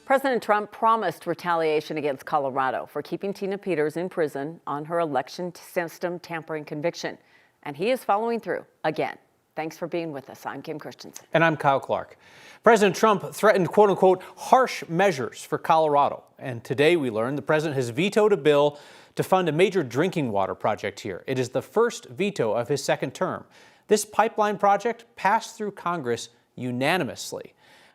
President Trump promised retaliation against Colorado for keeping Tina Peters in prison on her election system tampering conviction. And he is following through again. Thanks for being with us. I'm Kim Christensen. And I'm Kyle Clark. President Trump threatened, quote unquote, harsh measures for Colorado. And today we learned the president has vetoed a bill to fund a major drinking water project here. It is the first veto of his second term. This pipeline project passed through Congress unanimously.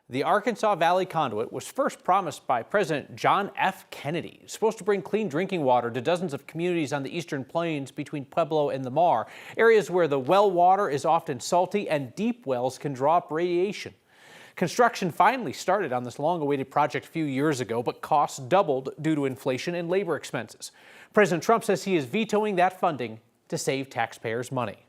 The Arkansas Valley Conduit was first promised by President John F. Kennedy. It's supposed to bring clean drinking water to dozens of communities on the eastern plains between Pueblo and Lamar, areas where the well water is often salty and deep wells can draw up radiation. Construction finally started on this long-awaited project a few years ago, but costs doubled due to inflation and labor expenses. President Trump says he is vetoing that funding to save taxpayers money.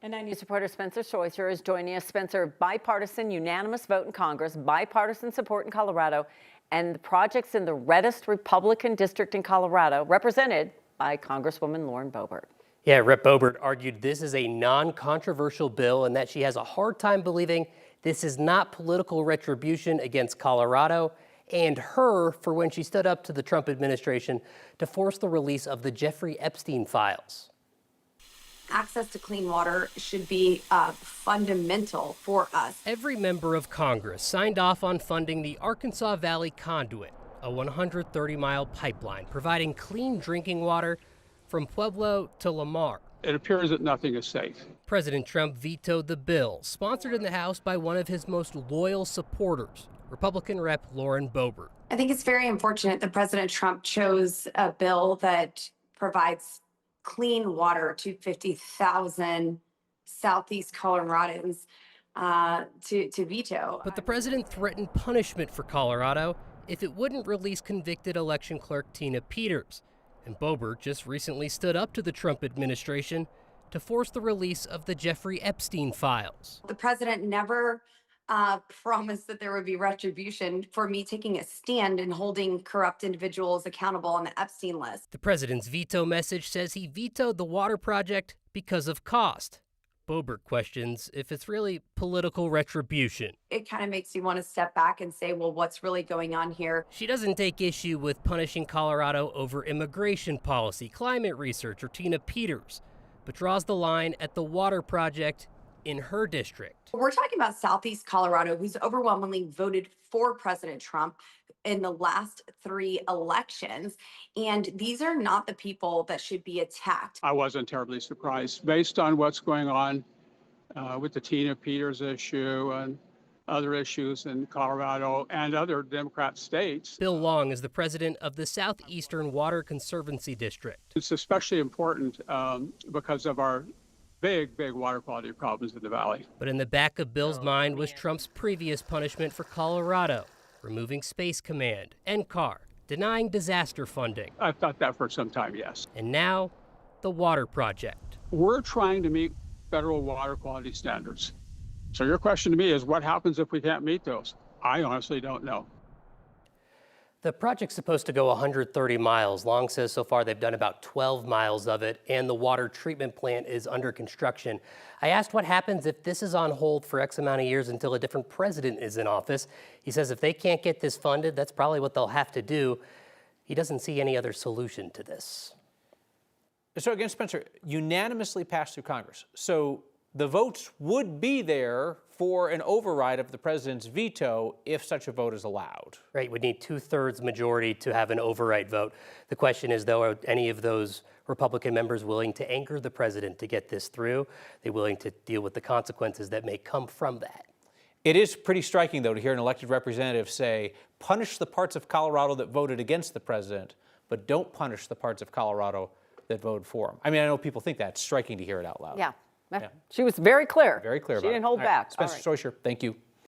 And 9 News reporter Spencer Schweitzer is joining us. Spencer, bipartisan, unanimous vote in Congress, bipartisan support in Colorado, and the project's in the reddest Republican district in Colorado, represented by Congresswoman Lauren Boebert. Yeah, Rep. Boebert argued this is a non-controversial bill and that she has a hard time believing this is not political retribution against Colorado and her for when she stood up to the Trump administration to force the release of the Jeffrey Epstein files. Access to clean water should be fundamental for us. Every member of Congress signed off on funding the Arkansas Valley Conduit, a 130-mile pipeline providing clean drinking water from Pueblo to Lamar. It appears that nothing is safe. President Trump vetoed the bill, sponsored in the House by one of his most loyal supporters, Republican Rep. Lauren Boebert. I think it's very unfortunate that President Trump chose a bill that provides clean water to 50,000 Southeast Coloradans to veto. But the president threatened punishment for Colorado if it wouldn't release convicted election clerk Tina Peters. And Boebert just recently stood up to the Trump administration to force the release of the Jeffrey Epstein files. The president never promised that there would be retribution for me taking a stand and holding corrupt individuals accountable on the Epstein list. The president's veto message says he vetoed the water project because of cost. Boebert questions if it's really political retribution. It kind of makes you want to step back and say, well, what's really going on here? She doesn't take issue with punishing Colorado over immigration policy, climate research, or Tina Peters, but draws the line at the water project in her district. We're talking about Southeast Colorado, who's overwhelmingly voted for President Trump in the last 3 elections. And these are not the people that should be attacked. I wasn't terribly surprised based on what's going on with the Tina Peters issue and other issues in Colorado and other Democrat states. Bill Long is the president of the Southeastern Water Conservancy District. It's especially important because of our big water quality problems in the valley. But in the back of Bill's mind was Trump's previous punishment for Colorado, removing Space Command, NCAR, denying disaster funding. I've thought that for some time, yes. And now, the water project. We're trying to meet federal water quality standards. So your question to me is, what happens if we can't meet those? I honestly don't know. The project's supposed to go 130 miles. Long says so far they've done about 12 miles of it, and the water treatment plant is under construction. I asked what happens if this is on hold for X amount of years until a different president is in office. He says if they can't get this funded, that's probably what they'll have to do. He doesn't see any other solution to this. So again, Spencer, unanimously passed through Congress. So the votes would be there for an override of the president's veto if such a vote is allowed. Right, we'd need 2/3 majority to have an override vote. The question is, though, are any of those Republican members willing to anchor the president to get this through? Are they willing to deal with the consequences that may come from that? It is pretty striking, though, to hear an elected representative say, punish the parts of Colorado that voted against the president, but don't punish the parts of Colorado that voted for him. I mean, I know people think that. It's striking to hear it out loud. Yeah. She was very clear. Very clear She about it. didn't hold All right. back. Spencer Schweitzer, thank you.